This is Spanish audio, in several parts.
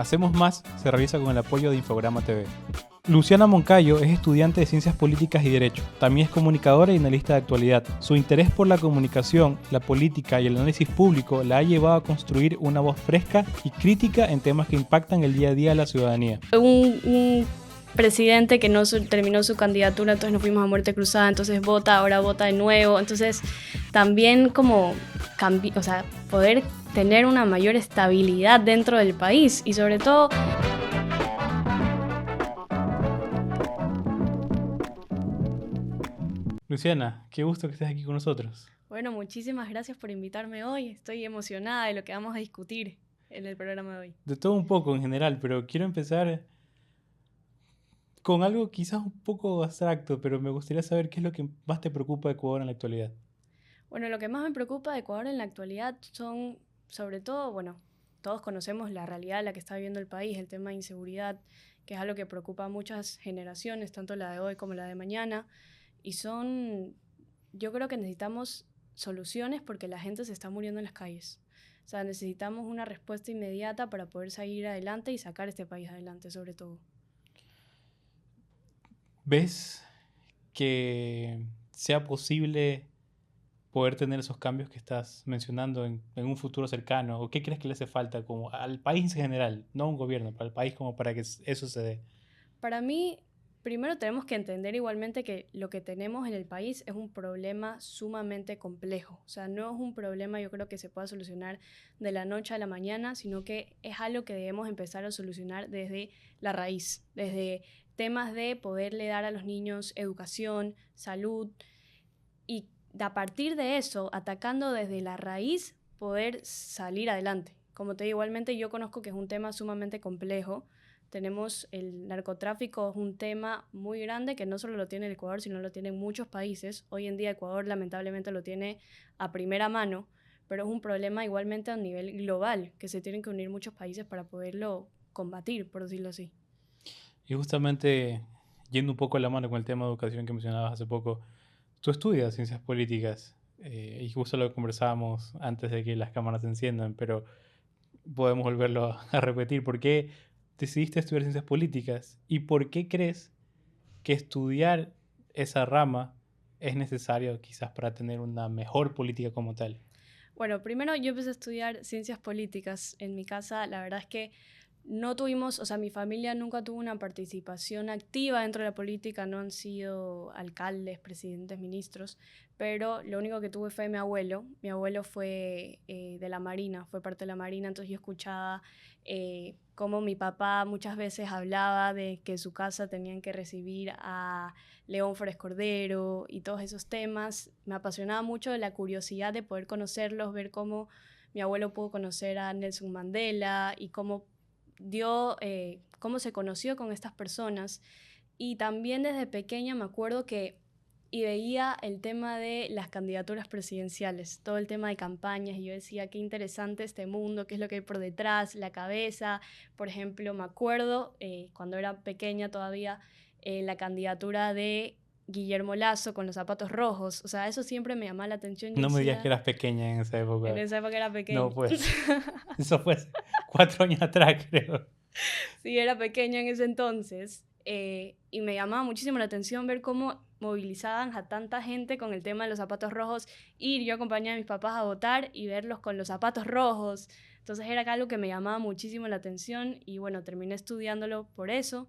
Hacemos Más se realiza con el apoyo de Infograma TV. Luciana Moncayo es estudiante de Ciencias Políticas y Derecho. También es comunicadora y analista de actualidad. Su interés por la comunicación, la política y el análisis público la ha llevado a construir una voz fresca y crítica en temas que impactan el día a día de la ciudadanía. Un presidente que no terminó su candidatura, entonces nos fuimos a muerte cruzada, entonces ahora vota de nuevo. Entonces también como poder tener una mayor estabilidad dentro del país y sobre todo... Luciana, qué gusto que estés aquí con nosotros. Bueno, muchísimas gracias por invitarme hoy. Estoy emocionada de lo que vamos a discutir en el programa de hoy. De todo un poco en general, pero quiero empezar con algo quizás un poco abstracto, pero me gustaría saber qué es lo que más te preocupa de Ecuador en la actualidad. Bueno, lo que más me preocupa de Ecuador en la actualidad son, sobre todo, todos conocemos la realidad en la que está viviendo el país, el tema de inseguridad, que es algo que preocupa a muchas generaciones, tanto la de hoy como la de mañana. Y yo creo que necesitamos soluciones porque la gente se está muriendo en las calles. O sea, necesitamos una respuesta inmediata para poder seguir adelante y sacar este país adelante, sobre todo. ¿Ves que sea posible poder tener esos cambios que estás mencionando en un futuro cercano? ¿O qué crees que le hace falta como al país en general, no a un gobierno, para el país como para que eso se dé? Para mí, primero tenemos que entender igualmente que lo que tenemos en el país es un problema sumamente complejo. O sea, no es un problema yo creo que se pueda solucionar de la noche a la mañana, sino que es algo que debemos empezar a solucionar desde la raíz, desde temas de poderle dar a los niños educación, salud y a partir de eso, atacando desde la raíz, poder salir adelante. Como te digo, igualmente yo conozco que es un tema sumamente complejo. Tenemos el narcotráfico, es un tema muy grande que no solo lo tiene el Ecuador, sino lo tienen muchos países. Hoy en día Ecuador lamentablemente lo tiene a primera mano, pero es un problema igualmente a nivel global, que se tienen que unir muchos países para poderlo combatir, por decirlo así. Y justamente, yendo un poco a la mano con el tema de educación que mencionabas hace poco, tú estudias ciencias políticas y justo lo que conversábamos antes de que las cámaras se enciendan, pero podemos volverlo a repetir. ¿Por qué decidiste estudiar ciencias políticas y por qué crees que estudiar esa rama es necesario quizás para tener una mejor política como tal? Bueno, primero yo empecé a estudiar ciencias políticas. En mi casa, la verdad es que no tuvimos, o sea, mi familia nunca tuvo una participación activa dentro de la política, no han sido alcaldes, presidentes, ministros, pero lo único que tuve fue mi abuelo. Mi abuelo fue de la Marina, fue parte de la Marina, entonces yo escuchaba cómo mi papá muchas veces hablaba de que en su casa tenían que recibir a León Fórez Cordero y todos esos temas. Me apasionaba mucho la curiosidad de poder conocerlos, ver cómo mi abuelo pudo conocer a Nelson Mandela y cómo se conoció con estas personas. Y también desde pequeña me acuerdo que y veía el tema de las candidaturas presidenciales, todo el tema de campañas, y yo decía, qué interesante este mundo, qué es lo que hay por detrás, la cabeza. Por ejemplo, me acuerdo, cuando era pequeña todavía, la candidatura de Guillermo Lasso con los zapatos rojos. O sea, eso siempre me llamaba la atención. Yo No me digas que decía, eras pequeña en esa en época. esa época era No, pequeña. pues, eso fue hace 4 años atrás, creo. Sí, era pequeña en ese entonces, y me llamaba muchísimo la atención ver cómo movilizaban a tanta gente con el tema de los zapatos rojos, ir yo acompañaba a mis papás a votar y verlos con los zapatos rojos. Entonces era algo que me llamaba muchísimo la atención y bueno, terminé estudiándolo por eso.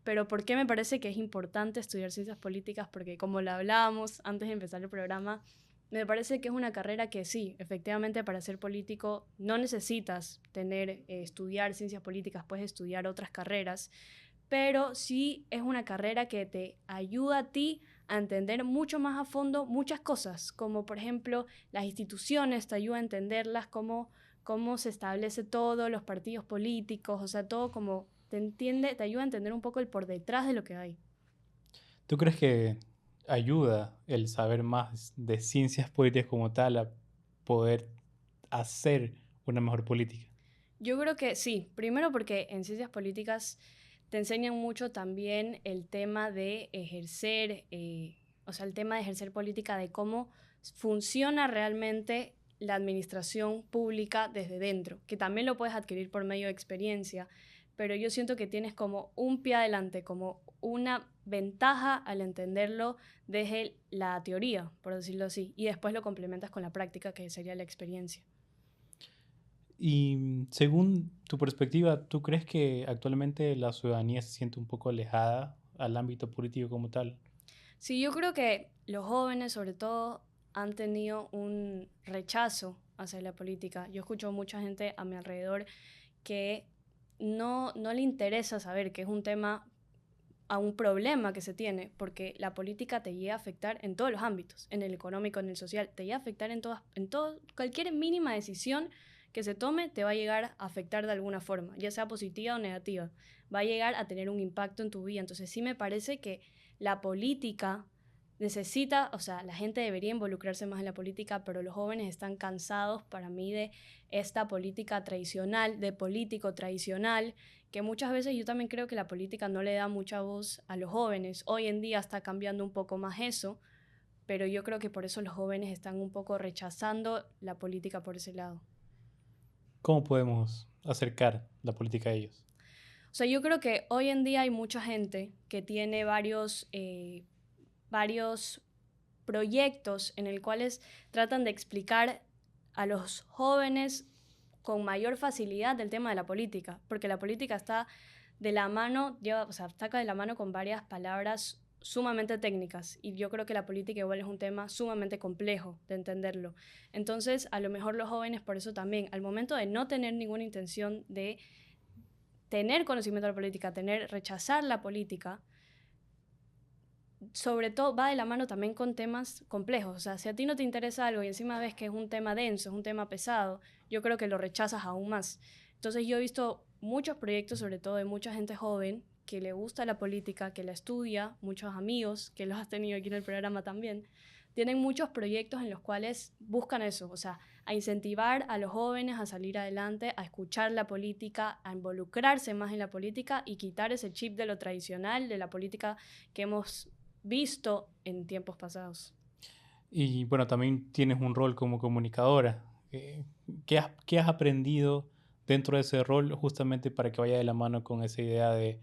Pero ¿por qué me parece que es importante estudiar ciencias políticas? Porque como lo hablábamos antes de empezar el programa, me parece que es una carrera que sí, efectivamente para ser político no necesitas estudiar ciencias políticas, puedes estudiar otras carreras, pero sí es una carrera que te ayuda a ti a entender mucho más a fondo muchas cosas, como por ejemplo las instituciones, te ayuda a entenderlas, cómo se establece todo, los partidos políticos, o sea, todo como te ayuda a entender un poco el por detrás de lo que hay. ¿Tú crees que ayuda el saber más de ciencias políticas como tal a poder hacer una mejor política? Yo creo que sí, primero porque en ciencias políticas te enseñan mucho también el tema de ejercer, o sea, el tema de ejercer política, de cómo funciona realmente la administración pública desde dentro, que también lo puedes adquirir por medio de experiencia, pero yo siento que tienes como un pie adelante, como una ventaja al entenderlo desde la teoría, por decirlo así, y después lo complementas con la práctica, que sería la experiencia. Y según tu perspectiva, ¿tú crees que actualmente la ciudadanía se siente un poco alejada al ámbito político como tal? Sí, yo creo que los jóvenes, sobre todo, han tenido un rechazo hacia la política. Yo escucho mucha gente a mi alrededor que no le interesa saber que es un tema, a un problema que se tiene, porque la política te llega a afectar en todos los ámbitos, en el económico, en el social, te llega a afectar en todo, cualquier mínima decisión que se tome te va a llegar a afectar de alguna forma, ya sea positiva o negativa, va a llegar a tener un impacto en tu vida. Entonces sí me parece que la política necesita, o sea, la gente debería involucrarse más en la política, pero los jóvenes están cansados para mí de esta política tradicional, de político tradicional, que muchas veces yo también creo que la política no le da mucha voz a los jóvenes. Hoy en día está cambiando un poco más eso, pero yo creo que por eso los jóvenes están un poco rechazando la política por ese lado. ¿Cómo podemos acercar la política a ellos? O sea, yo creo que hoy en día hay mucha gente que tiene varios proyectos en los cuales tratan de explicar a los jóvenes con mayor facilidad del tema de la política, porque la política está de la mano, o sea, está de la mano con varias palabras sumamente técnicas, y yo creo que la política igual es un tema sumamente complejo de entenderlo. Entonces, a lo mejor los jóvenes por eso también, al momento de no tener ninguna intención de tener conocimiento de la política, rechazar la política, sobre todo va de la mano también con temas complejos. O sea, si a ti no te interesa algo y encima ves que es un tema denso, es un tema pesado, yo creo que lo rechazas aún más. Entonces yo he visto muchos proyectos, sobre todo de mucha gente joven, que le gusta la política, que la estudia, muchos amigos, que los has tenido aquí en el programa también, tienen muchos proyectos en los cuales buscan eso, o sea, a incentivar a los jóvenes a salir adelante, a escuchar la política, a involucrarse más en la política y quitar ese chip de lo tradicional, de la política que hemos visto en tiempos pasados. Y bueno, también tienes un rol como comunicadora. ¿Qué has aprendido dentro de ese rol justamente para que vaya de la mano con esa idea de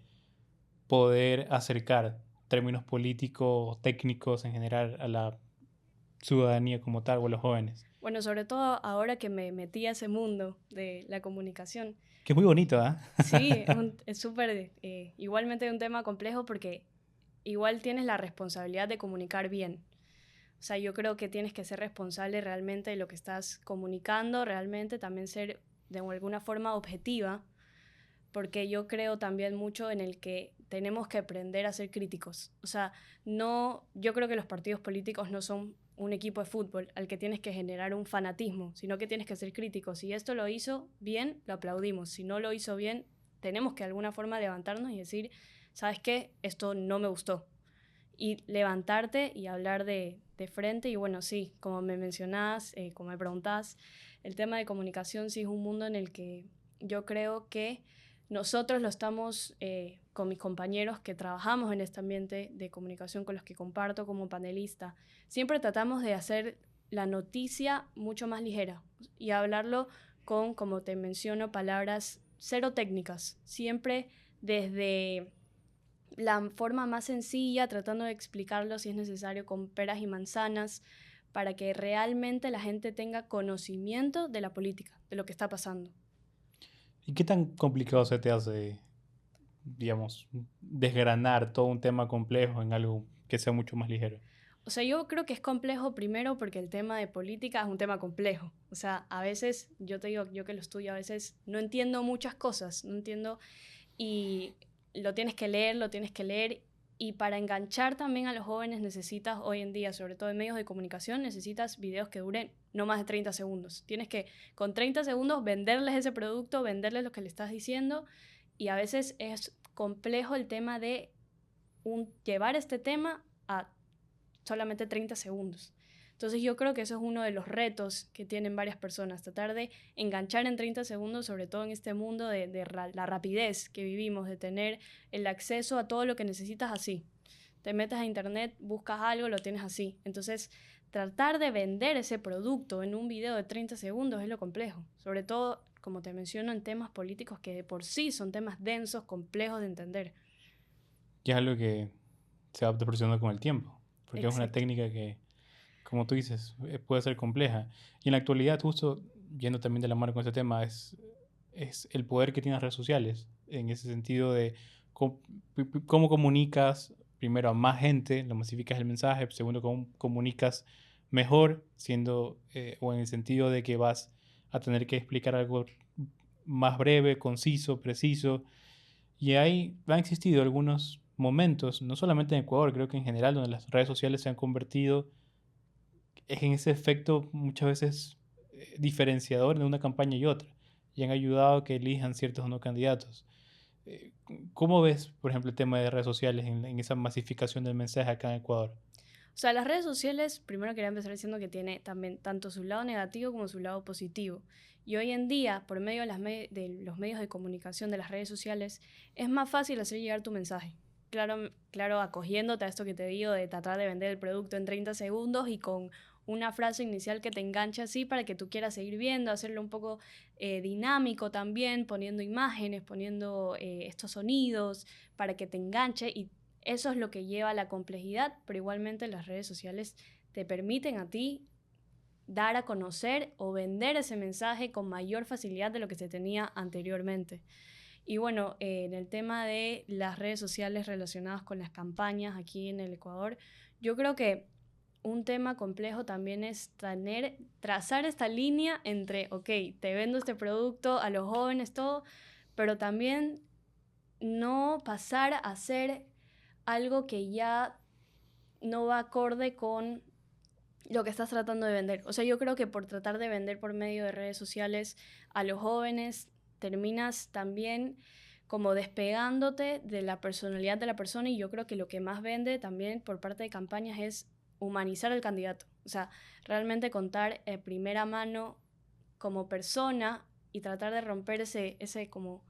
poder acercar términos políticos, técnicos en general a la ciudadanía como tal o a los jóvenes? Bueno, sobre todo ahora que me metí a ese mundo de la comunicación. Que es muy bonito, ¿ah? Sí, es súper, igualmente un tema complejo porque igual tienes la responsabilidad de comunicar bien. O sea, yo creo que tienes que ser responsable realmente de lo que estás comunicando, realmente también ser de alguna forma objetiva, porque yo creo también mucho en el que tenemos que aprender a ser críticos. O sea, no, yo creo que los partidos políticos no son un equipo de fútbol al que tienes que generar un fanatismo, sino que tienes que ser crítico. Si esto lo hizo bien, lo aplaudimos. Si no lo hizo bien, tenemos que de alguna forma levantarnos y decir, ¿sabes qué? Esto no me gustó. Y levantarte y hablar de frente. Y bueno, sí, como me mencionás, como me preguntás, el tema de comunicación sí es un mundo en el que yo creo que nosotros lo estamos, con mis compañeros que trabajamos en este ambiente de comunicación con los que comparto como panelista, siempre tratamos de hacer la noticia mucho más ligera y hablarlo con, como te menciono, palabras cero técnicas, siempre desde la forma más sencilla, tratando de explicarlo si es necesario con peras y manzanas, para que realmente la gente tenga conocimiento de la política, de lo que está pasando. ¿Y qué tan complicado se te hace, digamos, desgranar todo un tema complejo en algo que sea mucho más ligero? O sea, yo creo que es complejo primero porque el tema de política es un tema complejo. O sea, a veces, yo te digo, yo que lo estudio, a veces no entiendo muchas cosas, no entiendo y lo tienes que leer y para enganchar también a los jóvenes necesitas hoy en día, sobre todo en medios de comunicación, necesitas videos que duren no más de 30 segundos. Tienes que con 30 segundos venderles ese producto, venderles lo que le estás diciendo y a veces es complejo el tema de llevar este tema a solamente 30 segundos. Entonces yo creo que eso es uno de los retos que tienen varias personas, tratar de enganchar en 30 segundos, sobre todo en este mundo de la rapidez que vivimos, de tener el acceso a todo lo que necesitas así. Te metes a internet, buscas algo, lo tienes así. Entonces, tratar de vender ese producto en un video de 30 segundos es lo complejo, sobre todo como te menciono, en temas políticos que de por sí son temas densos, complejos de entender. Y es algo que se va perfeccionando con el tiempo, porque es una Exacto. técnica que, como tú dices, puede ser compleja. Y en la actualidad, justo yendo también de la mano con este tema, es el poder que tienen las redes sociales, en ese sentido de cómo, cómo comunicas, primero, a más gente, lo masificas el mensaje, segundo, cómo comunicas mejor, siendo, o en el sentido de que vas a tener que explicar algo más breve, conciso, preciso. Y ahí han existido algunos momentos, no solamente en Ecuador, creo que en general, donde las redes sociales se han convertido en ese efecto muchas veces diferenciador de una campaña y otra, y han ayudado a que elijan ciertos o no candidatos. Eh, ¿Cómo ves, por ejemplo, el tema de redes sociales en esa masificación del mensaje acá en Ecuador? O sea, las redes sociales, primero quería empezar diciendo que tiene también tanto su lado negativo como su lado positivo. Y hoy en día, por medio de, de los medios de comunicación de las redes sociales, es más fácil hacer llegar tu mensaje. Claro, claro, acogiéndote a esto que te digo de tratar de vender el producto en 30 segundos y con una frase inicial que te enganche así para que tú quieras seguir viendo, hacerlo un poco dinámico también, poniendo imágenes, poniendo estos sonidos para que te enganche y eso es lo que lleva a la complejidad, pero igualmente las redes sociales te permiten a ti dar a conocer o vender ese mensaje con mayor facilidad de lo que se tenía anteriormente. Y bueno, en el tema de las redes sociales relacionadas con las campañas aquí en el Ecuador, yo creo que un tema complejo también es trazar esta línea entre, ok, te vendo este producto a los jóvenes, todo, pero también no pasar a ser algo que ya no va acorde con lo que estás tratando de vender. O sea, yo creo que por tratar de vender por medio de redes sociales a los jóvenes, terminas también como despegándote de la personalidad de la persona y yo creo que lo que más vende también por parte de campañas es humanizar al candidato. O sea, realmente contar en primera mano como persona y tratar de romper como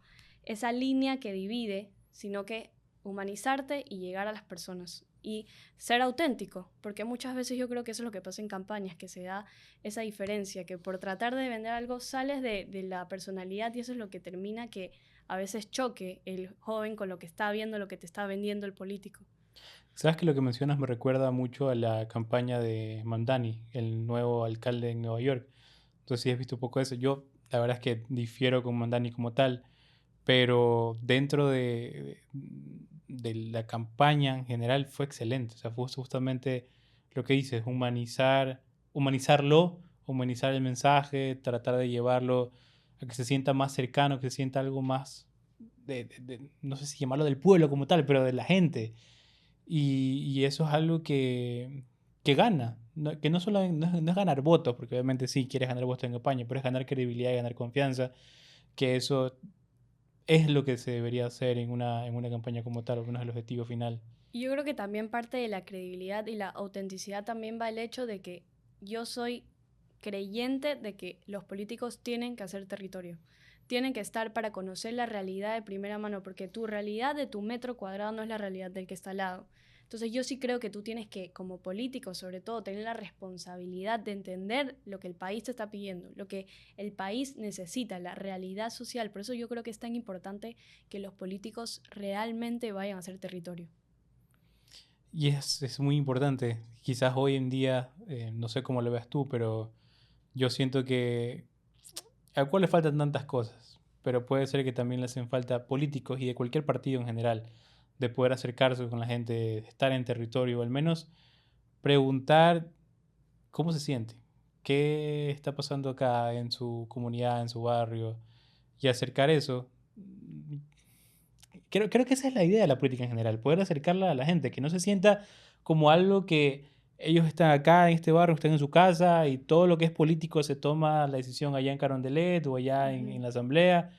esa línea que divide, sino que humanizarte y llegar a las personas y ser auténtico, porque muchas veces yo creo que eso es lo que pasa en campañas, que se da esa diferencia, que por tratar de vender algo sales de la personalidad y eso es lo que termina que a veces choque el joven con lo que está viendo, lo que te está vendiendo el político. Sabes que lo que mencionas me recuerda mucho a la campaña de Mandani, el nuevo alcalde en Nueva York. Entonces, si has visto un poco de eso, yo la verdad es que difiero con Mandani como tal, pero dentro de la campaña en general fue excelente. O sea, fue justamente lo que dices, humanizarlo, humanizar el mensaje, tratar de llevarlo a que se sienta más cercano, que se sienta algo más no sé si llamarlo del pueblo como tal, pero de la gente. Y eso es algo que gana, que no solo no es ganar votos, porque obviamente sí quieres ganar votos en campaña, pero es ganar credibilidad y ganar confianza, que eso es lo que se debería hacer en una campaña como tal, o menos el objetivo final. Y yo creo que también parte de la credibilidad y la autenticidad también va el hecho de que yo soy creyente de que los políticos tienen que hacer territorio, tienen que estar para conocer la realidad de primera mano, porque tu realidad de tu metro cuadrado no es la realidad del que está al lado. Entonces yo sí creo que tú tienes que, como político sobre todo, tener la responsabilidad de entender lo que el país te está pidiendo, lo que el país necesita, la realidad social. Por eso yo creo que es tan importante que los políticos realmente vayan a hacer territorio. Y es muy importante. Quizás hoy en día, no sé cómo lo veas tú, pero yo siento que al cual le faltan tantas cosas, pero puede ser que también le hacen falta políticos y de cualquier partido en general, de poder acercarse con la gente, de estar en territorio, o al menos preguntar cómo se siente, qué está pasando acá en su comunidad, en su barrio, y acercar eso. Creo que esa es la idea de la política en general, poder acercarla a la gente, que no se sienta como algo que ellos están acá en este barrio, están en su casa y todo lo que es político se toma la decisión allá en Carondelet o allá Ujú. en la asamblea.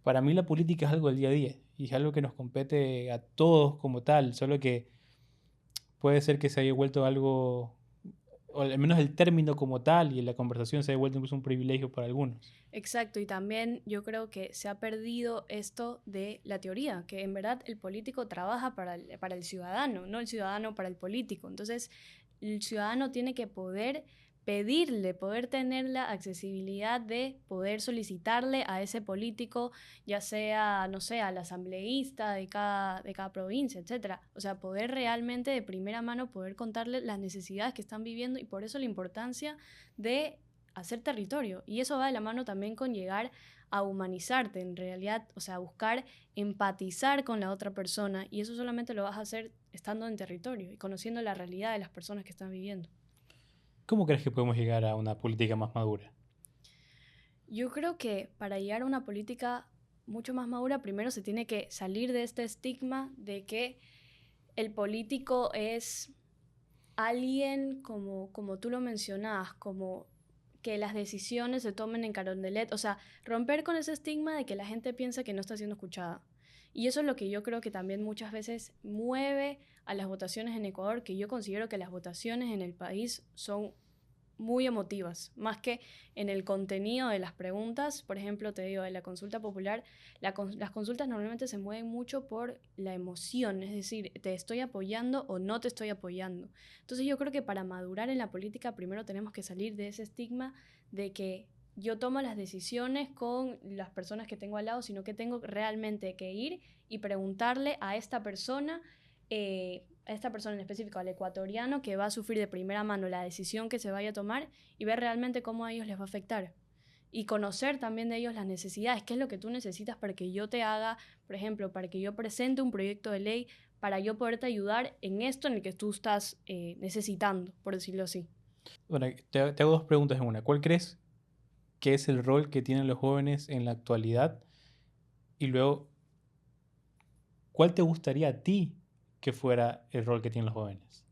Para mí la política es algo del día a día y es algo que nos compete a todos como tal, solo que puede ser que se haya vuelto algo, o al menos el término como tal y la conversación se haya vuelto incluso un privilegio para algunos. Exacto, y también yo creo que se ha perdido esto de la teoría, que en verdad el político trabaja para el ciudadano, no el ciudadano para el político. Entonces, el ciudadano tiene que poder pedirle, poder tener la accesibilidad de poder solicitarle a ese político, ya sea, no sé, al asambleísta de cada provincia, etcétera. O sea, poder realmente de primera mano poder contarle las necesidades que están viviendo y por eso la importancia de hacer territorio. Y eso va de la mano también con llegar a humanizarte en realidad, o sea, buscar empatizar con la otra persona y eso solamente lo vas a hacer estando en territorio y conociendo la realidad de las personas que están viviendo. ¿Cómo crees que podemos llegar a una política más madura? Yo creo que para llegar a una política mucho más madura, primero se tiene que salir de este estigma de que el político es alguien como tú lo mencionabas, como que las decisiones se tomen en Carondelet, o sea, romper con ese estigma de que la gente piensa que no está siendo escuchada. Y eso es lo que yo creo que también muchas veces mueve a las votaciones en Ecuador, que yo considero que las votaciones en el país son muy emotivas, más que en el contenido de las preguntas. Por ejemplo, te digo, de la consulta popular, las consultas normalmente se mueven mucho por la emoción, es decir, te estoy apoyando o no te estoy apoyando. Entonces yo creo que para madurar en la política primero tenemos que salir de ese estigma de que yo tomo las decisiones con las personas que tengo al lado, sino que tengo realmente que ir y preguntarle a esta persona en específico, al ecuatoriano, que va a sufrir de primera mano la decisión que se vaya a tomar y ver realmente cómo a ellos les va a afectar. Y conocer también de ellos las necesidades, qué es lo que tú necesitas para que yo te haga, por ejemplo, para que yo presente un proyecto de ley, para yo poderte ayudar en esto en el que tú estás necesitando, por decirlo así. Bueno, te hago dos preguntas en una. ¿Cuál crees que es el rol que tienen los jóvenes en la actualidad? Y luego, ¿cuál te gustaría a ti que fuera el rol que tienen los jóvenes?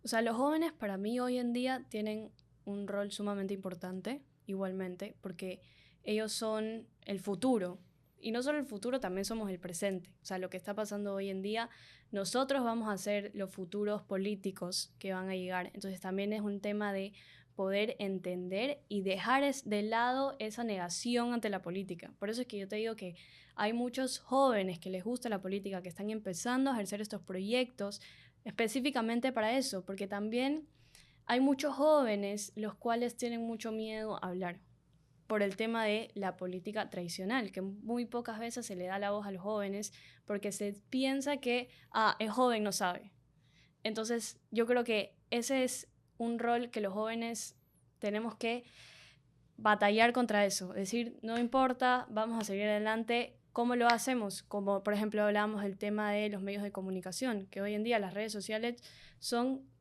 O sea, los jóvenes para mí hoy en día tienen un rol sumamente importante, igualmente, porque ellos son el futuro. Y no solo el futuro, también somos el presente. O sea, lo que está pasando hoy en día, nosotros vamos a ser los futuros políticos que van a llegar. Entonces también es un tema de poder entender y dejar de lado esa negación ante la política. Por eso es que yo te digo que hay muchos jóvenes que les gusta la política, que están empezando a ejercer estos proyectos específicamente para eso, porque también hay muchos jóvenes los cuales tienen mucho miedo a hablar por el tema de la política tradicional, que muy pocas veces se le da la voz a los jóvenes porque se piensa que, es joven, no sabe. Entonces, yo creo que ese es un rol que los jóvenes tenemos que batallar contra eso, decir, no importa, vamos a seguir adelante. ¿Cómo lo hacemos? Como por ejemplo hablábamos del tema de los medios de comunicación, que hoy en día las redes sociales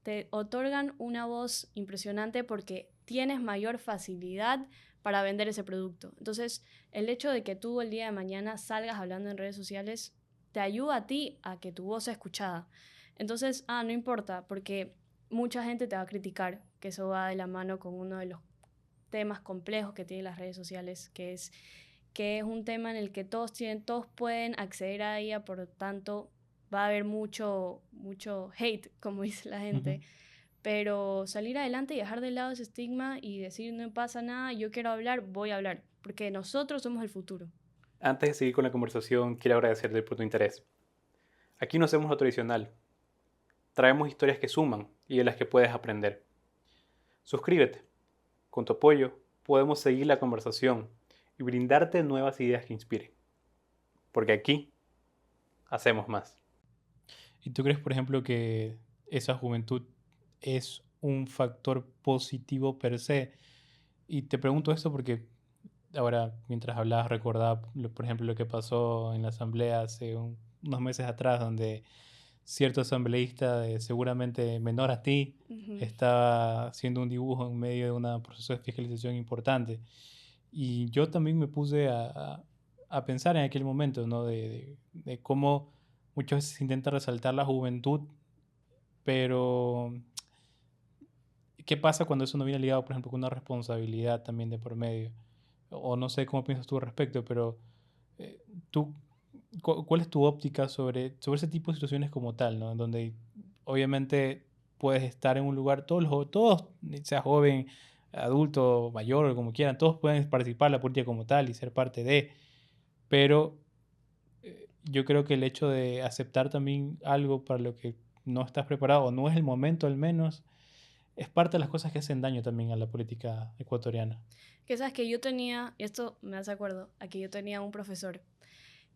te otorgan una voz impresionante porque tienes mayor facilidad para vender ese producto. Entonces, el hecho de que tú el día de mañana salgas hablando en redes sociales te ayuda a ti a que tu voz sea escuchada. Entonces, no importa, porque mucha gente te va a criticar, que eso va de la mano con uno de los temas complejos que tienen las redes sociales, que es un tema en el que todos pueden acceder a ella, por lo tanto va a haber mucho hate, como dice la Ujú. gente, pero salir adelante y dejar de lado ese estigma y decir no pasa nada, yo quiero hablar, voy a hablar, porque nosotros somos el futuro. Antes de seguir con la conversación, quiero agradecerte por tu interés. Aquí no hacemos lo tradicional. Traemos historias que suman y de las que puedes aprender. Suscríbete. Con tu apoyo, podemos seguir la conversación y brindarte nuevas ideas que inspiren. Porque aquí hacemos más. ¿Y tú crees, por ejemplo, que esa juventud es un factor positivo per se? Y te pregunto esto porque ahora, mientras hablabas, recordaba, por ejemplo, lo que pasó en la asamblea hace unos meses atrás, donde cierto asambleísta, seguramente menor a ti, Ujú. estaba haciendo un dibujo en medio de un proceso de fiscalización importante. Y yo también me puse a pensar en aquel momento, ¿no? De cómo muchas veces se intenta resaltar la juventud, pero ¿qué pasa cuando eso no viene ligado, por ejemplo, con una responsabilidad también de por medio? O no sé cómo piensas tú al respecto, pero eh, tú, ¿cuál es tu óptica sobre ese tipo de situaciones como tal, ¿no? En donde obviamente puedes estar en un lugar, todos, sea joven, adulto, mayor, como quieran, todos pueden participar en la política como tal y ser parte de, pero yo creo que el hecho de aceptar también algo para lo que no estás preparado, o no es el momento al menos, es parte de las cosas que hacen daño también a la política ecuatoriana. Que sabes que yo tenía, y esto me hace acuerdo, aquí yo tenía un profesor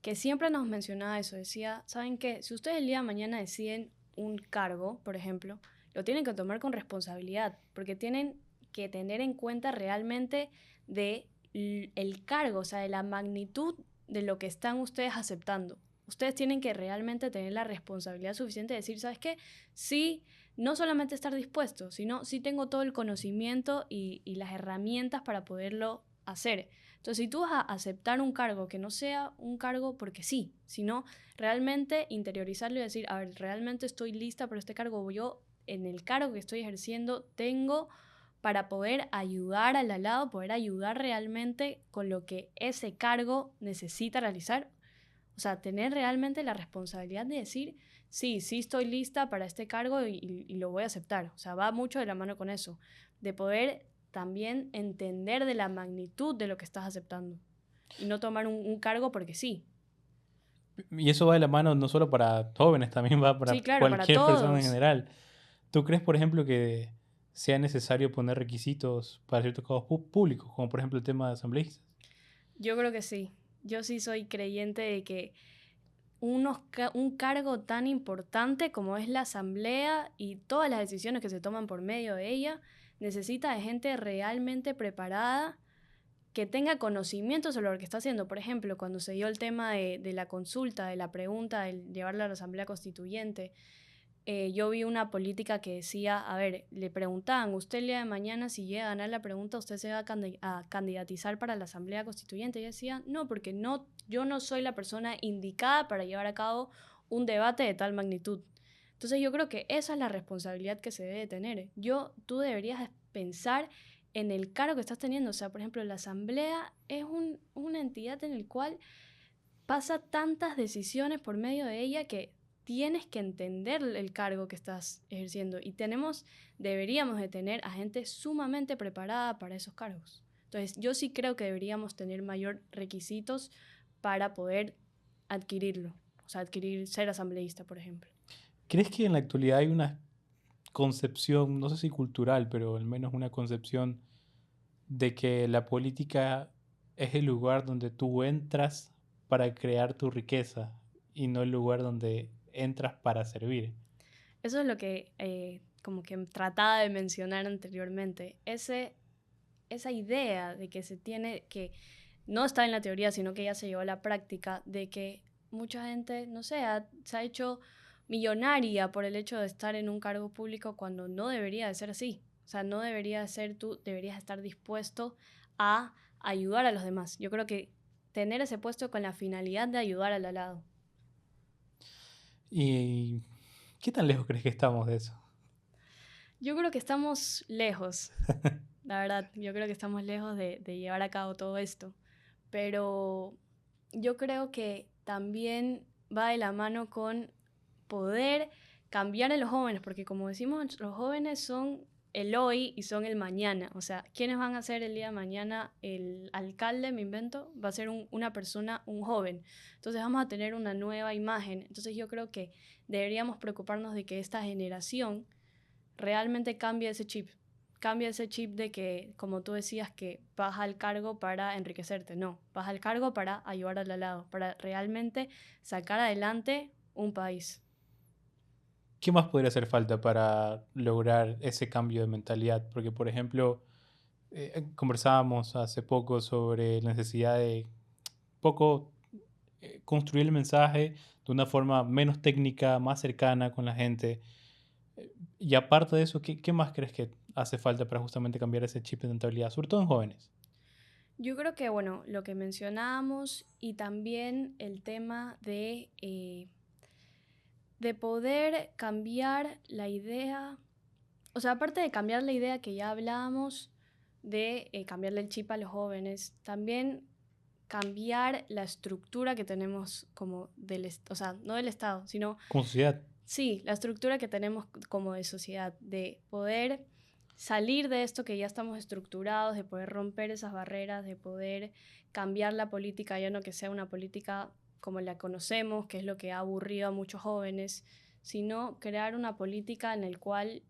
que siempre nos mencionaba eso, decía, ¿saben qué? Si ustedes el día de mañana deciden un cargo, por ejemplo, lo tienen que tomar con responsabilidad, porque tienen que tener en cuenta realmente de el cargo, o sea, de la magnitud de lo que están ustedes aceptando. Ustedes tienen que realmente tener la responsabilidad suficiente de decir, ¿sabes qué? Sí, no solamente estar dispuesto, sino sí tengo todo el conocimiento y las herramientas para poderlo hacer. Entonces, si tú vas a aceptar un cargo que no sea un cargo porque sí, sino realmente interiorizarlo y decir, a ver, realmente estoy lista para este cargo, yo en el cargo que estoy ejerciendo tengo para poder ayudar al lado, poder ayudar realmente con lo que ese cargo necesita realizar. O sea, tener realmente la responsabilidad de decir, sí, sí estoy lista para este cargo y lo voy a aceptar. O sea, va mucho de la mano con eso, de poder también entender de la magnitud de lo que estás aceptando y no tomar un cargo porque sí. Y eso va de la mano no solo para jóvenes, también va Sí, para claro, para cualquier persona en todos. general. ¿Tú crees, por ejemplo, que sea necesario poner requisitos para ciertos cargos públicos, como por ejemplo el tema de asambleístas? Yo creo que sí. Yo sí soy creyente de que un cargo tan importante como es la asamblea y todas las decisiones que se toman por medio de ella, necesita de gente realmente preparada que tenga conocimiento sobre lo que está haciendo. Por ejemplo, cuando se dio el tema de la consulta, de la pregunta, de llevarla a la Asamblea Constituyente, yo vi una política que decía, a ver, le preguntaban, usted el día de mañana si llega a ganar la pregunta, usted se va a candidatizar para la Asamblea Constituyente. Y decía, no, porque no, yo no soy la persona indicada para llevar a cabo un debate de tal magnitud. Entonces yo creo que esa es la responsabilidad que se debe tener. Tú deberías pensar en el cargo que estás teniendo. O sea, por ejemplo, la Asamblea es una entidad en la cual pasa tantas decisiones por medio de ella que tienes que entender el cargo que estás ejerciendo y deberíamos de tener a gente sumamente preparada para esos cargos. Entonces, yo sí creo que deberíamos tener mayor requisitos para poder adquirirlo, o sea, ser asambleísta, por ejemplo. ¿Crees que en la actualidad hay una concepción, no sé si cultural, pero al menos una concepción de que la política es el lugar donde tú entras para crear tu riqueza y no el lugar donde entras para servir? Eso es lo que como que trataba de mencionar anteriormente. Esa idea de que se tiene que no está en la teoría, sino que ya se llevó a la práctica, de que mucha gente, no sé, se ha hecho millonaria por el hecho de estar en un cargo público cuando no debería de ser así. O sea, no debería de ser tú, deberías estar dispuesto a ayudar a los demás. Yo creo que tener ese puesto con la finalidad de ayudar al lado. ¿Y qué tan lejos crees que estamos de eso? Yo creo que estamos lejos, la verdad, yo creo que estamos lejos de llevar a cabo todo esto, pero yo creo que también va de la mano con poder cambiar a los jóvenes, porque como decimos, los jóvenes son el hoy y son el mañana. O sea, ¿quiénes van a ser el día de mañana? El alcalde, me invento, va a ser una persona, un joven. Entonces vamos a tener una nueva imagen. Entonces yo creo que deberíamos preocuparnos de que esta generación realmente cambie ese chip de que, como tú decías, que vas al cargo para enriquecerte. No, vas al cargo para ayudar al lado, para realmente sacar adelante un país. ¿Qué más podría hacer falta para lograr ese cambio de mentalidad? Porque, por ejemplo, conversábamos hace poco sobre la necesidad de poco construir el mensaje de una forma menos técnica, más cercana con la gente. Y aparte de eso, ¿qué más crees que hace falta para justamente cambiar ese chip de mentalidad, sobre todo en jóvenes? Yo creo que, bueno, lo que mencionábamos y también el tema de poder cambiar la idea, o sea, aparte de cambiar la idea que ya hablábamos, de cambiarle el chip a los jóvenes, también cambiar la estructura que tenemos como o sea, no del Estado, sino, Como sociedad. sí, la estructura que tenemos como de sociedad, de poder salir de esto que ya estamos estructurados, de poder romper esas barreras, de poder cambiar la política, ya no que sea una política como la conocemos, que es lo que ha aburrido a muchos jóvenes, sino crear una política en la cual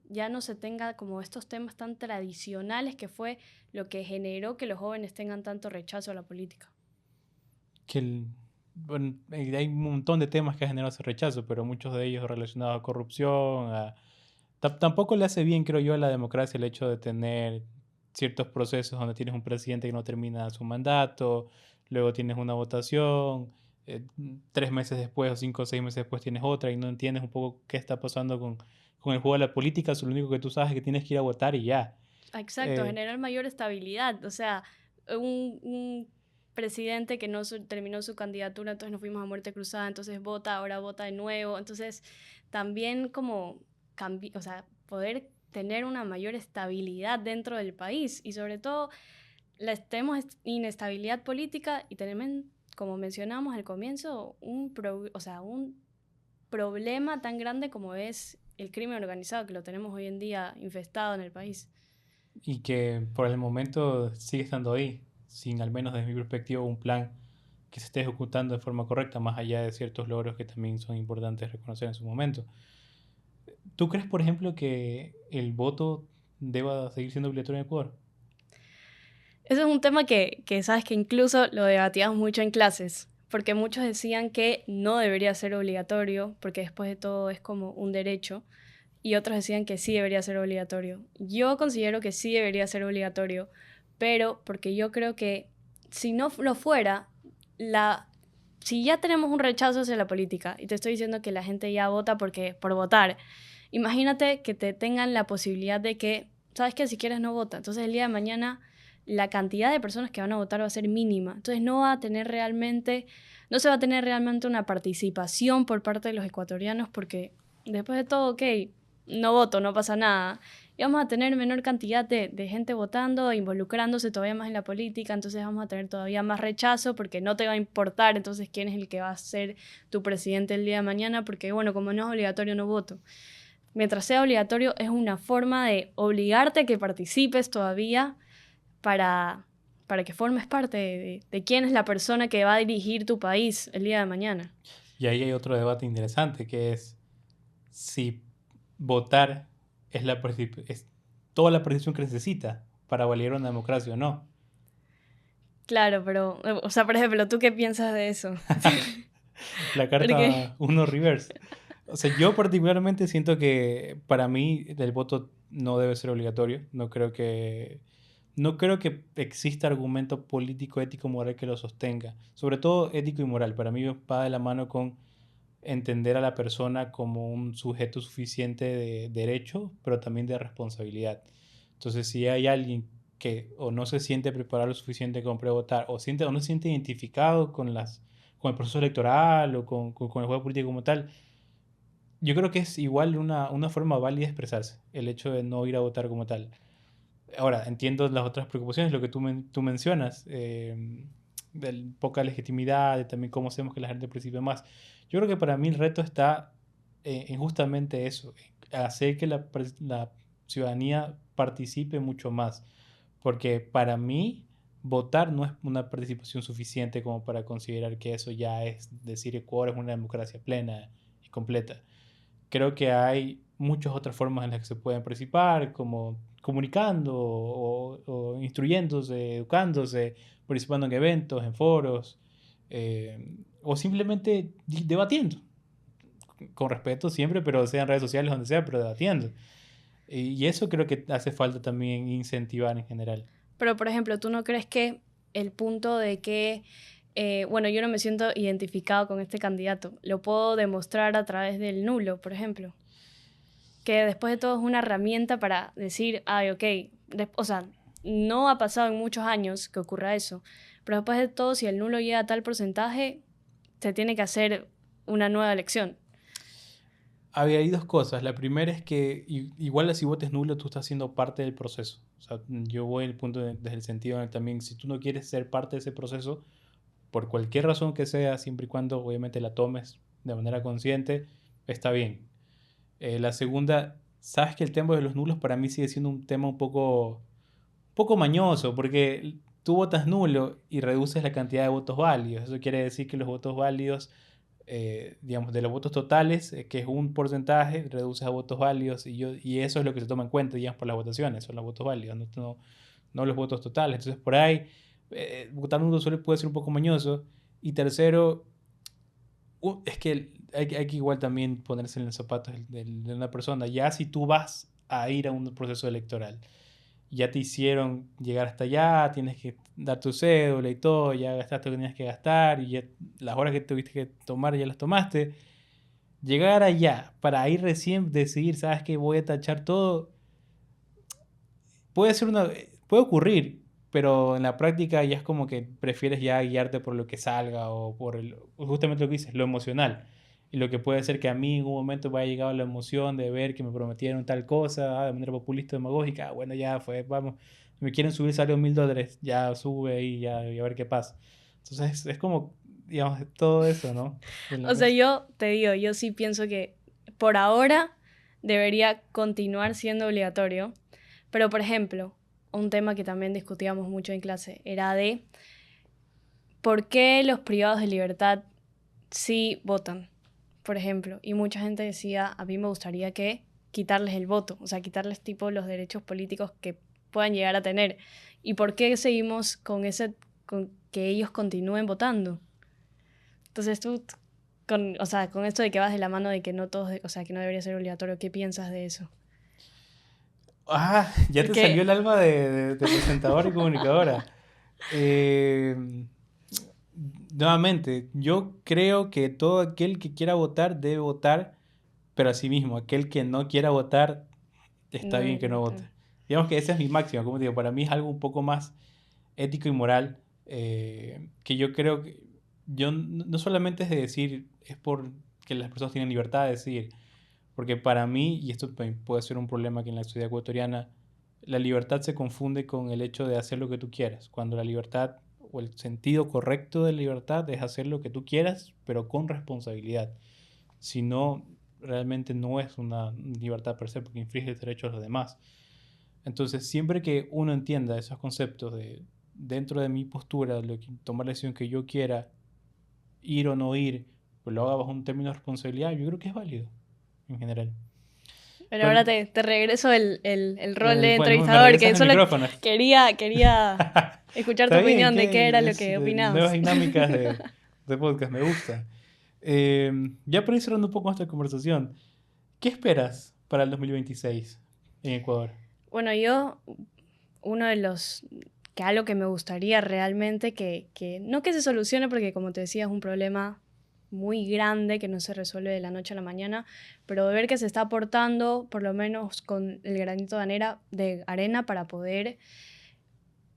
ya no se tenga como estos temas tan tradicionales que fue lo que generó que los jóvenes tengan tanto rechazo a la política. Que bueno, hay un montón de temas que ha generado ese rechazo, pero muchos de ellos relacionados a corrupción, tampoco le hace bien, creo yo, a la democracia el hecho de tener ciertos procesos donde tienes un presidente que no termina su mandato, luego tienes una votación, 3 meses después o 5 o 6 meses después tienes otra y no entiendes un poco qué está pasando con el juego de la política, lo único que tú sabes es que tienes que ir a votar y ya. Exacto, Eh, generar mayor estabilidad. O sea, un presidente que no terminó su candidatura, entonces nos fuimos a muerte cruzada, entonces vota, ahora vota de nuevo. Entonces, también como o sea, poder tener una mayor estabilidad dentro del país y sobre todo tenemos inestabilidad política y tenemos, como mencionamos al comienzo, o sea, un problema tan grande como es el crimen organizado que lo tenemos hoy en día infestado en el país. y que por el momento sigue estando ahí, sin al menos desde mi perspectiva un plan que se esté ejecutando de forma correcta, más allá de ciertos logros que también son importantes reconocer en su momento. ¿Tú crees, por ejemplo, que el voto deba seguir siendo obligatorio en Ecuador? Ese es un tema que sabes que incluso lo debatíamos mucho en clases, porque muchos decían que no debería ser obligatorio, porque después de todo es como un derecho, y otros decían que sí debería ser obligatorio. Yo considero que sí debería ser obligatorio, pero porque yo creo que si no lo fuera, si ya tenemos un rechazo hacia la política, y te estoy diciendo que la gente ya vota por votar, imagínate que te tengan la posibilidad de que, sabes que si quieres no vota, entonces el día de mañana la cantidad de personas que van a votar va a ser mínima, entonces no se va a tener realmente una participación por parte de los ecuatorianos porque después de todo, ok, no voto, no pasa nada. Y vamos a tener menor cantidad de gente votando, involucrándose todavía más en la política, entonces vamos a tener todavía más rechazo porque no te va a importar entonces quién es el que va a ser tu presidente el día de mañana, porque bueno, como no es obligatorio, no voto. Mientras sea obligatorio, es una forma de obligarte a que participes todavía para, para que formes parte de quién es la persona que va a dirigir tu país el día de mañana. Y ahí hay otro debate interesante, que es si votar es toda la participación que necesita para validar una democracia o no. Claro, pero, o sea, por ejemplo, ¿tú qué piensas de eso? La Porque, carta uno reverse. O sea, yo particularmente siento que para mí el voto no debe ser obligatorio. No creo que exista argumento político, ético, moral que lo sostenga. Sobre todo ético y moral. Para mí va de la mano con entender a la persona como un sujeto suficiente de derecho, pero también de responsabilidad. Entonces, si hay alguien que o no se siente preparado lo suficiente como para votar, o no se siente identificado con el proceso electoral o con el juego político como tal, yo creo que es igual una forma válida de expresarse, el hecho de no ir a votar como tal. Ahora, entiendo las otras preocupaciones, lo que tú mencionas, de poca legitimidad, de también cómo hacemos que la gente participe más. Yo creo que para mí el reto está en justamente eso, en hacer que la ciudadanía participe mucho más, porque para mí votar no es una participación suficiente como para considerar que eso ya es decir Ecuador es una democracia plena y completa. Creo que hay muchas otras formas en las que se pueden participar, como comunicando o instruyéndose, educándose, participando en eventos, en foros, o simplemente debatiendo, con respeto siempre, pero sea en redes sociales, donde sea, pero debatiendo. Y eso creo que hace falta también incentivar en general. pero por ejemplo, ¿tú no crees que el punto de que, bueno, yo no me siento identificado con este candidato, lo puedo demostrar a través del nulo, por ejemplo? Que después de todo es una herramienta para decir, ay, ok, o sea, no ha pasado en muchos años que ocurra eso, pero después de todo, si el nulo llega a tal porcentaje, se tiene que hacer una nueva elección. Hay dos cosas. La primera es que igual si votes nulo, tú estás siendo parte del proceso. O sea, yo voy al punto desde el sentido en el también, si tú no quieres ser parte de ese proceso, por cualquier razón que sea, siempre y cuando obviamente la tomes de manera consciente, está bien. La segunda, sabes que el tema de los nulos para mí sigue siendo un tema un poco mañoso, porque tú votas nulo y reduces la cantidad de votos válidos. Eso quiere decir que los votos válidos digamos, de los votos totales, que es un porcentaje, reduces a votos válidos y eso es lo que se toma en cuenta, digamos, por las votaciones, son los votos válidos, no los votos totales. Entonces, por ahí, votar nulo puede ser un poco mañoso. Y tercero, es que hay que igual también ponerse en los zapatos de una persona. Ya si tú vas a ir a un proceso electoral, ya te hicieron llegar hasta allá, tienes que dar tu cédula y todo, ya gastaste lo que tenías que gastar y ya las horas que tuviste que tomar ya las tomaste. Llegar allá para ahí recién decidir, sabes que voy a tachar todo, puede ocurrir, pero en la práctica ya es como que prefieres ya guiarte por lo que salga o por justamente lo que dices, lo emocional. Y lo que puede ser que a mí en un momento me haya llegado la emoción de ver que me prometieron tal cosa, de manera populista, demagógica, bueno, ya fue, vamos, me quieren subir salario $1,000, ya sube y ya y a ver qué pasa. Entonces es como, digamos, todo eso, ¿no? En la O sea, cabeza. yo te digo, yo sí pienso que por ahora debería continuar siendo obligatorio. Pero, por ejemplo, un tema que también discutíamos mucho en clase era de por qué los privados de libertad sí votan, por ejemplo. Y mucha gente decía, a mí me gustaría que quitarles el voto, o sea, quitarles tipo los derechos políticos que puedan llegar a tener. ¿Y por qué seguimos con que ellos continúen votando? Entonces tú, o sea, con esto de que vas de la mano de que no todos, o sea, que no debería ser obligatorio, ¿qué piensas de eso? Ah, ya te salió Porque, el alma de presentadora y comunicadora. Eh, Nuevamente, yo creo que todo aquel que quiera votar debe votar, pero asimismo, aquel que no quiera votar, está no bien que debería no votar. vote. Digamos que esa es mi máxima, como te digo, para mí es algo un poco más ético y moral, que yo creo que yo no solamente es de decir, es por que las personas tienen libertad de decidir, porque para mí, y esto puede ser un problema que en la sociedad ecuatoriana, la libertad se confunde con el hecho de hacer lo que tú quieras, cuando la libertad o el sentido correcto de la libertad es hacer lo que tú quieras, pero con responsabilidad. Si no, realmente no es una libertad per se, porque infringe derechos de los demás. Entonces, siempre que uno entienda esos conceptos de dentro de mi postura, tomar la decisión que yo quiera, ir o no ir, pues lo haga bajo un término de responsabilidad, yo creo que es válido en general. Pero Pero ahora te regreso el rol de bueno, me entrevistador, regresas que el solo micrófono. quería escuchar tu Está bien, opinión de qué era que lo es que nuevas opinabas. dinámicas de podcast, me gusta. Ya para ir cerrando un poco nuestra conversación, ¿qué esperas para el 2026 en Ecuador? Bueno, yo, uno de que algo que me gustaría realmente no que se solucione, porque como te decía, es un problema muy grande que no se resuelve de la noche a la mañana, pero ver que se está aportando, por lo menos con el granito de arena para poder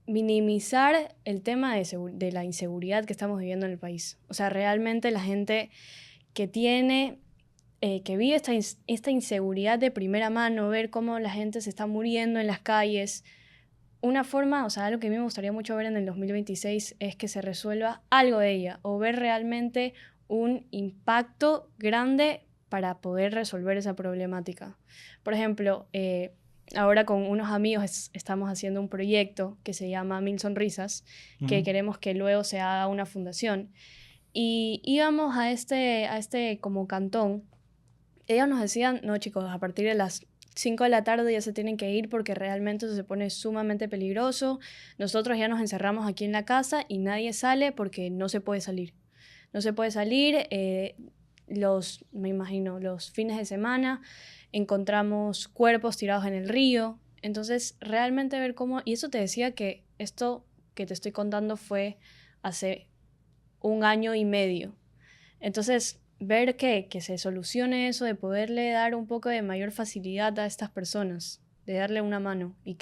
minimizar el tema de la inseguridad que estamos viviendo en el país. O sea, realmente la gente que que vive esta inseguridad de primera mano, ver cómo la gente se está muriendo en las calles. Una forma, o sea, algo que a mí me gustaría mucho ver en el 2026 es que se resuelva algo de ella o ver realmente un impacto grande para poder resolver esa problemática. Por ejemplo, ahora con unos amigos estamos haciendo un proyecto que se llama Mil Sonrisas, que Ujú. queremos que luego se haga una fundación. Y íbamos a este como cantón. Ellos nos decían, no chicos, a partir de las 5 de la tarde ya se tienen que ir porque realmente eso se pone sumamente peligroso. Nosotros ya nos encerramos aquí en la casa y nadie sale porque no se puede salir. No se puede salir, me imagino, los fines de semana encontramos cuerpos tirados en el río. Entonces, realmente ver cómo, y eso te decía que esto que te estoy contando fue hace 1 año y medio. Entonces, ver que se solucione eso, de poderle dar un poco de mayor facilidad a estas personas, de darle una mano y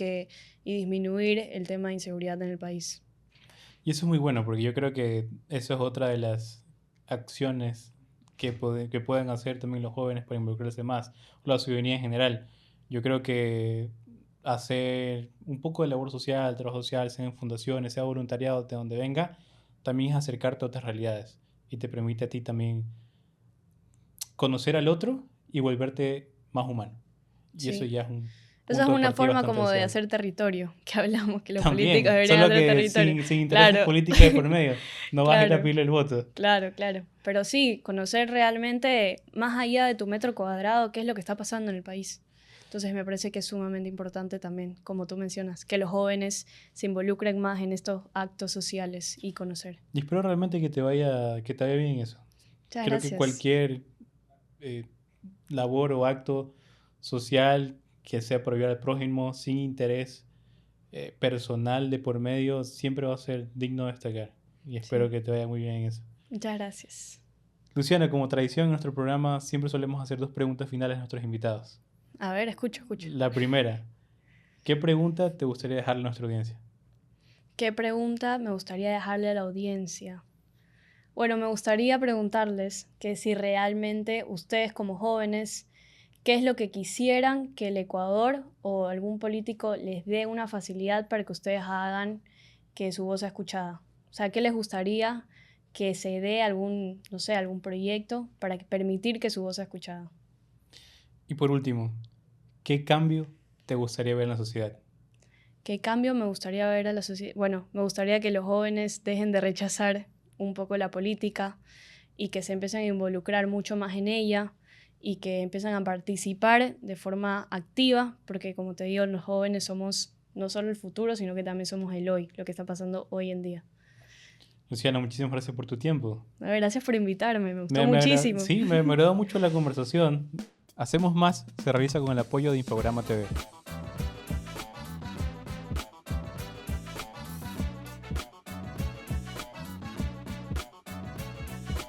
disminuir el tema de inseguridad en el país. Y eso es muy bueno, porque yo creo que eso es otra de las acciones que pueden hacer también los jóvenes para involucrarse más, o la ciudadanía en general. Yo creo que hacer un poco de labor social, trabajo social, sea en fundaciones, sea voluntariado, de donde venga, también es acercarte a otras realidades y te permite a ti también conocer al otro y volverte más humano. Y eso Sí. ya es un... Eso es punto de una partida forma bastante como de deseable. hacer territorio, que hablamos, que los También, políticos deberían solo hacer que territorio. sin intereses Claro, políticos de por medio. No vas a ir a claro, pedirle el voto. claro. Pero sí, conocer realmente, más allá de tu metro cuadrado, qué es lo que está pasando en el país. Entonces me parece que es sumamente importante también, como tú mencionas, que los jóvenes se involucren más en estos actos sociales y conocer. Y espero realmente que te vaya bien eso. Muchas Creo que gracias. cualquier eh, labor o acto social que sea por ayudar al prójimo sin interés personal de por medio siempre va a ser digno de destacar. Y espero Sí, que te vaya muy bien en eso. muchas gracias. Luciana, como tradición en nuestro programa, siempre solemos hacer dos preguntas finales a nuestros invitados. A ver, escucho. La primera, ¿qué pregunta te gustaría dejarle a nuestra audiencia? ¿Qué pregunta me gustaría dejarle a la audiencia? Bueno, me gustaría preguntarles que si realmente ustedes como jóvenes, ¿qué es lo que quisieran que el Ecuador o algún político les dé una facilidad para que ustedes hagan que su voz sea escuchada? O sea, ¿qué les gustaría que se dé algún, no sé, algún proyecto para permitir que su voz sea escuchada? Y por último, ¿qué cambio te gustaría ver en la sociedad? ¿Qué cambio me gustaría ver a la sociedad? Bueno, me gustaría que los jóvenes dejen de rechazar un poco la política y que se empiecen a involucrar mucho más en ella y que empiecen a participar de forma activa, porque como te digo, los jóvenes somos no solo el futuro, sino que también somos el hoy, lo que está pasando hoy en día. Luciana, muchísimas gracias por tu tiempo. A ver, gracias por invitarme, me gustó muchísimo. Sí, me agradó mucho la conversación. Hacemos más, se realiza con el apoyo de Infograma TV.